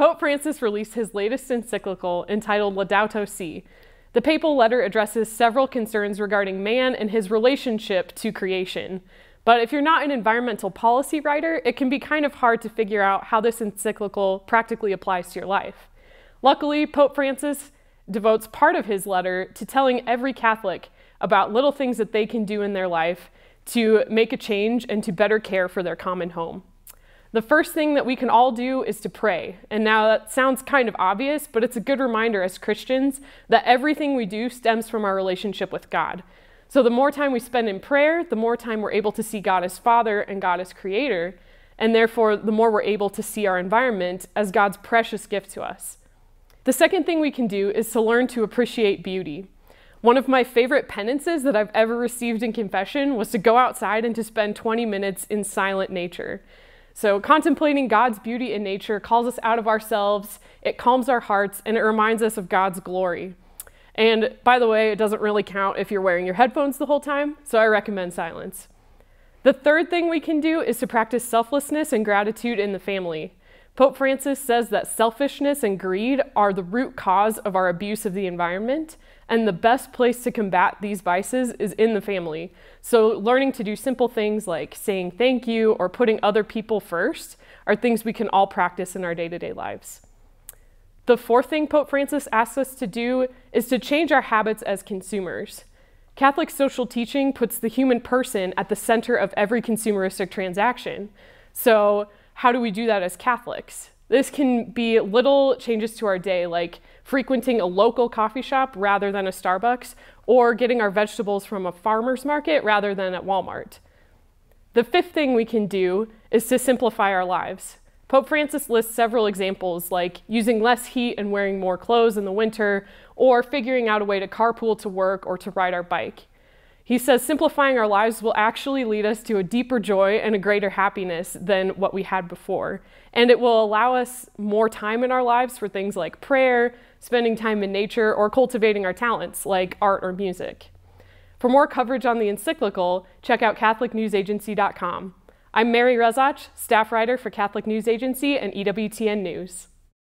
Pope Francis released his latest encyclical entitled Laudato Si. The papal letter addresses several concerns regarding man and his relationship to creation. But if you're not an environmental policy writer, it can be kind of hard to figure out how this encyclical practically applies to your life. Luckily, Pope Francis devotes part of his letter to telling every Catholic about little things that they can do in their life to make a change and to better care for their common home. The first thing that we can all do is to pray. And now that sounds kind of obvious, but it's a good reminder as Christians that everything we do stems from our relationship with God. So the more time we spend in prayer, the more time we're able to see God as Father and God as Creator, and therefore the more we're able to see our environment as God's precious gift to us. The second thing we can do is to learn to appreciate beauty. One of my favorite penances that I've ever received in confession was to go outside and to spend 20 minutes in silent nature. So contemplating God's beauty in nature calls us out of ourselves, it calms our hearts, and it reminds us of God's glory. And by the way, it doesn't really count if you're wearing your headphones the whole time, so I recommend silence. The third thing we can do is to practice selflessness and gratitude in the family. Pope Francis says that selfishness and greed are the root cause of our abuse of the environment, and the best place to combat these vices is in the family. So learning to do simple things like saying thank you or putting other people first are things we can all practice in our day-to-day lives. The fourth thing Pope Francis asks us to do is to change our habits as consumers. Catholic social teaching puts the human person at the center of every consumeristic transaction. So how do we do that as Catholics? This can be little changes to our day, like frequenting a local coffee shop rather than a Starbucks, or getting our vegetables from a farmer's market rather than at Walmart. The fifth thing we can do is to simplify our lives. Pope Francis lists several examples, like using less heat and wearing more clothes in the winter, or figuring out a way to carpool to work or to ride our bike. He says simplifying our lives will actually lead us to a deeper joy and a greater happiness than what we had before. And it will allow us more time in our lives for things like prayer, spending time in nature, or cultivating our talents like art or music. For more coverage on the encyclical, check out CatholicNewsAgency.com. I'm Mary Rezach, staff writer for Catholic News Agency and EWTN News.